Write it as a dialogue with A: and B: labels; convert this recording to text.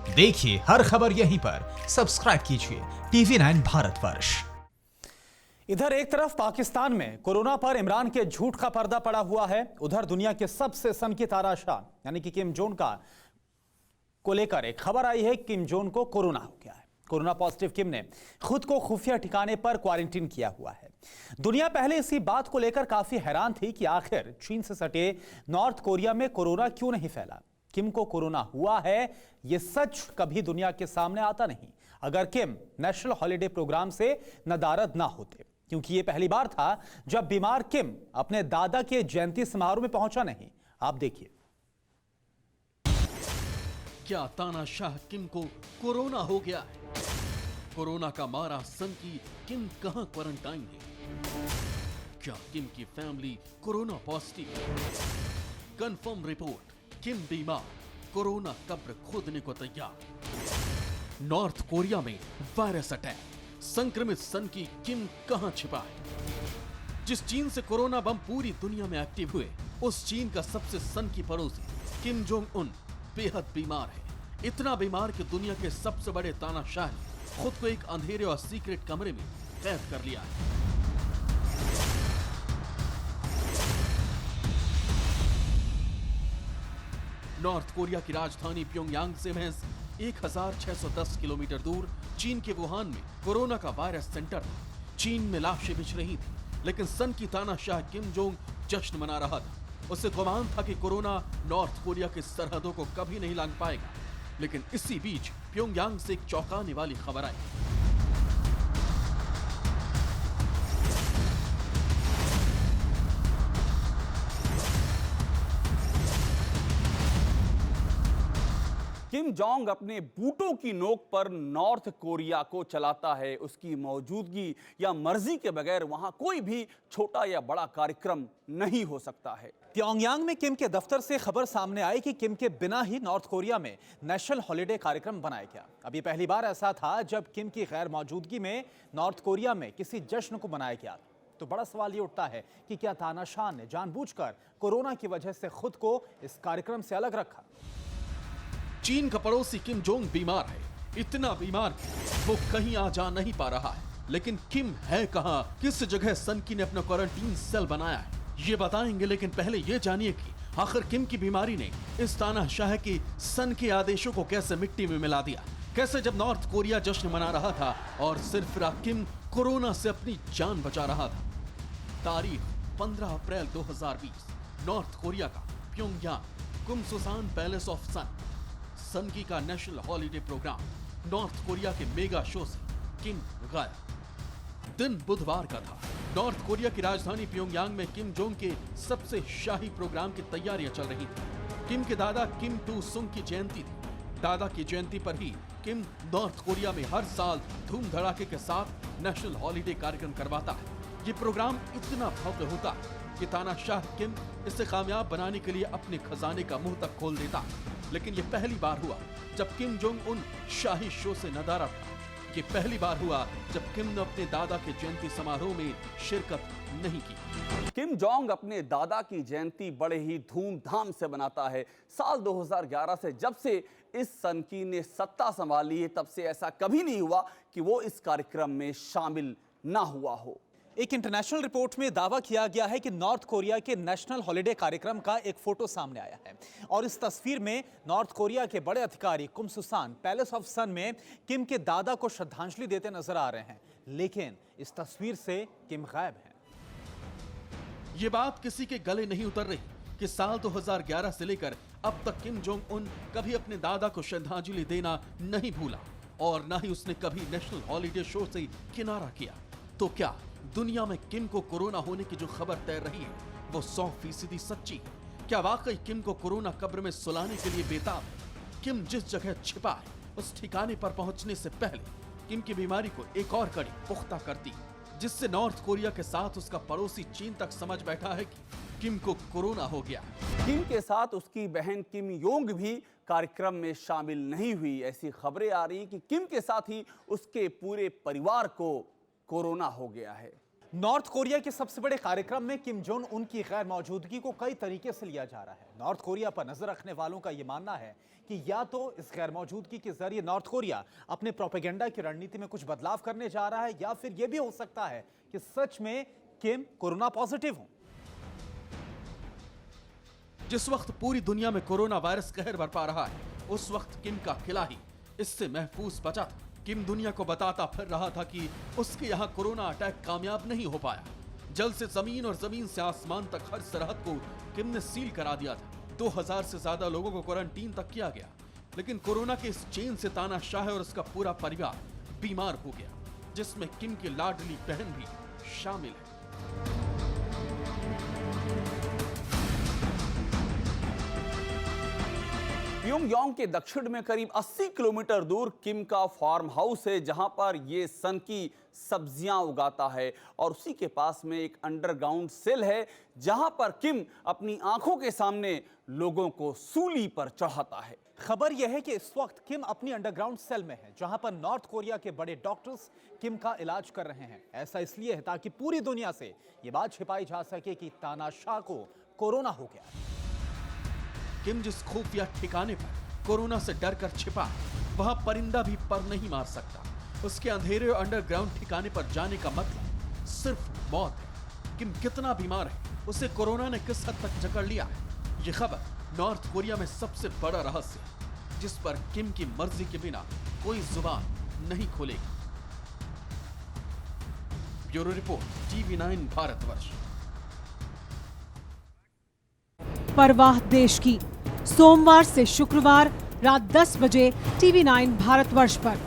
A: देखिए हर खबर यहीं पर, सब्सक्राइब कीजिए TV9 भारतवर्ष।
B: इधर एक तरफ पाकिस्तान में कोरोना पर इमरान के झूठ का पर्दा पड़ा हुआ है, उधर दुनिया के सबसे सनकी ताराशाह यानी कि किम जोंग को लेकर एक खबर आई है। किम जोंग को कोरोना हो गया है। कोरोना पॉजिटिव किम ने खुद को खुफिया ठिकाने पर क्वारंटीन किया हुआ है। दुनिया पहले इसी बात को लेकर काफी हैरान थी कि आखिर चीन से सटे नॉर्थ कोरिया में कोरोना क्यों नहीं फैला। किम को कोरोना हुआ है, यह सच कभी दुनिया के सामने आता नहीं अगर किम नेशनल हॉलिडे प्रोग्राम से नदारद ना होते, क्योंकि यह पहली बार था जब बीमार किम अपने दादा के जयंती समारोह में पहुंचा नहीं। आप देखिए।
C: क्या तानाशाह किम को कोरोना हो गया है? कोरोना का मारा सनकी किम कहां क्वारंटाइन है? क्या किम की फैमिली कोरोना पॉजिटिव है? कंफर्म रिपोर्ट, किम बीमार, कोरोना कब्र खोदने को तैयार। नॉर्थ कोरिया में वायरस अटैक, संक्रमित सनकी किम कहां छिपा है? जिस चीन से कोरोना बम पूरी दुनिया में एक्टिव हुए, उस चीन का सबसे सनकी पड़ोसी किम जोंग उन बेहद बीमार है। इतना बीमार कि दुनिया के सबसे बड़े तानाशाह ने खुद को एक अंधेरे और सीक्रेट कमरे में कैद कर लिया है। नॉर्थ कोरिया की राजधानी प्योंगयांग से महज 1610 किलोमीटर दूर चीन के वुहान में कोरोना का वायरस सेंटर था। चीन में लाशें बिछ रही थी, लेकिन सन की तानाशाह किम जोंग जश्न मना रहा था। उसे गुमान था कि कोरोना नॉर्थ कोरिया की सरहदों को कभी नहीं लांघ पाएगा। लेकिन इसी बीच प्योंगयांग से एक चौंकाने वाली खबर आई।
D: किम जोंग अपने बूटों की नोक पर नॉर्थ कोरिया को चलाता है। उसकी मौजूदगी या मर्जी के बगैर वहां कोई भी छोटा या बड़ा कार्यक्रम नहीं हो सकता है।
B: प्योंगयांग में किम के दफ्तर से खबर सामने आई कि किम के बिना ही नॉर्थ कोरिया में नेशनल हॉलिडे कार्यक्रम बनाया गया। अब ये पहली बार ऐसा था जब किम की गैर मौजूदगी में नॉर्थ कोरिया में किसी जश्न को मनाया गया। तो बड़ा सवाल ये उठता है कि क्या तानाशाह ने जानबूझकर कोरोना की वजह से खुद को इस कार्यक्रम से अलग रखा?
C: चीन का पड़ोसी किम जोंग बीमार है, इतना बीमार कि वो कहीं आ जा नहीं पा रहा है। लेकिन किम है कहां? किस जगह सनकी ने अपना क्वारंटीन सेल बनाया है, ये बताएंगे। लेकिन पहले ये जानिए कि आखिर किम की बीमारी ने इस तानाशाह की सन के आदेशों को कैसे मिट्टी में मिला दिया। कैसे जब नॉर्थ कोरिया जश्न मना रहा था और सिरफिरा किम कोरोना से अपनी जान बचा रहा था। तारीख 15 अप्रैल 2020, नॉर्थ कोरिया का प्योंगयांग कुमसुसान पैलेस ऑफ सनकी का national holiday program. North Korea के मेगा शो से किम गायब। दिन बुधवार का था। नॉर्थ कोरिया की राजधानी प्योंगयांग में किम जोंग के सबसे शाही प्रोग्राम की तैयारियां चल रही थी। किम के दादा किम टू सुंग की जयंती थी। दादा की जयंती पर ही किम नॉर्थ कोरिया में हर साल धूम धड़ाके के साथ नेशनल हॉलिडे कार्यक्रम करवाता है। ये प्रोग्राम इतना भव्य होता कि तानाशाह किम इसे कामयाब बनाने के लिए अपने खजाने का मुंह तक खोल देता। लेकिन ये पहली बार हुआ जब किम जोंग उन शाही शो से नदारद था। ये पहली बार हुआ जब किम ने अपने दादा के जयंती समारोह में शिरकत नहीं की।
D: किम जोंग अपने दादा की जयंती बड़े ही धूमधाम से मनाता है। साल 2011 से जब से इस सनकी ने सत्ता संभाली है, तब से ऐसा कभी नहीं हुआ कि वो इस कार्यक्रम में शामिल ना हुआ हो।
B: एक इंटरनेशनल रिपोर्ट में दावा किया गया है कि नॉर्थ कोरिया के नेशनल हॉलिडे कार्यक्रम का एक फोटो सामने आया है और इस तस्वीर में नॉर्थ कोरिया के बड़े अधिकारी कुमसुसान पैलेस ऑफ सन में किम के दादा को श्रद्धांजलि देते नजर आ रहे हैं। लेकिन इस तस्वीर से किम गायब हैं।
C: ये बात किसी के गले नहीं उतर रही कि साल 2011 से लेकर अब तक किम जोंग उन कभी अपने दादा को श्रद्धांजलि देना नहीं भूला और न ही उसने कभी नेशनल हॉलिडे शो से किनारा किया। तो क्या दुनिया में किम को कोरोना होने की जो खबर तैर रही है वो 100% सच्ची है? क्या वाकई किम को कोरोना कब्र में सुलाने के लिए बेताब है? किम जिस जगह छिपा है उस ठिकाने पर पहुंचने से पहले किम की बीमारी को एक और कड़ी पुख्ता करती, जिससे नॉर्थ कोरिया के साथ उसका पड़ोसी चीन तक समझ बैठा है कि किम को कोरोना हो गया।
D: किम के साथ उसकी बहन किम योंग भी कार्यक्रम में शामिल नहीं हुई। ऐसी खबरें आ रही कि किम के साथ ही उसके पूरे परिवार को कोरोना हो गया है।
B: नॉर्थ कोरिया के सबसे बड़े कार्यक्रम में किम जोंग उन की गैर मौजूदगी को कई तरीके से लिया जा रहा है। नॉर्थ कोरिया पर नजर रखने वालों का यह मानना है कि या तो इस गैर मौजूदगी के जरिए नॉर्थ कोरिया अपने प्रोपेगेंडा की रणनीति में कुछ बदलाव करने जा रहा है, या फिर यह भी हो सकता है कि सच में किम कोरोना पॉजिटिव हो।
C: जिस वक्त पूरी दुनिया में कोरोना वायरस कहर बरपा रहा है, उस वक्त किम का किला ही इससे महफूज बचा था। किम दुनिया को बताता फिर रहा था कि उसके यहाँ कोरोना अटैक कामयाब नहीं हो पाया। जल से जमीन और जमीन से आसमान तक हर सरहद को किम ने सील करा दिया था। 2000 से ज्यादा लोगों को क्वारंटीन तक किया गया, लेकिन कोरोना के इस चेन से तानाशाह और उसका पूरा परिवार बीमार हो गया, जिसमें किम की लाडली बहन भी शामिल है।
D: प्योंगयांग के दक्षिण में करीब 80 किलोमीटर दूर किम का फार्म हाउस है, जहां पर ये सन की सब्जियां उगाता है, और उसी के पास में एक अंडरग्राउंड सेल है जहां पर किम अपनी आंखों के सामने लोगों को सूली पर चढ़ाता है।
B: खबर यह है कि इस वक्त किम अपनी अंडरग्राउंड सेल में है, जहां पर नॉर्थ कोरिया के बड़े डॉक्टर्स किम का इलाज कर रहे हैं। ऐसा इसलिए है ताकि पूरी दुनिया से ये बात छिपाई जा सके कि तानाशाह को कोरोना हो गया।
C: किम जिस खुफिया ठिकाने पर कोरोना से डर कर छिपा, वहां परिंदा भी पर नहीं मार सकता। उसके अंधेरे और अंडरग्राउंड ठिकाने पर जाने का मतलब सिर्फ मौत है। किम कितना बीमार है, उसे कोरोना ने किस हद तक जकड़ लिया है, ये खबर नॉर्थ कोरिया में सबसे बड़ा रहस्य है, जिस पर किम की मर्जी के बिना कोई जुबान नहीं खोलेगी। Bureau report, TV9 Bharatvarsh.
E: परवाह देश की, सोमवार से शुक्रवार रात 10 बजे TV9 भारतवर्ष पर।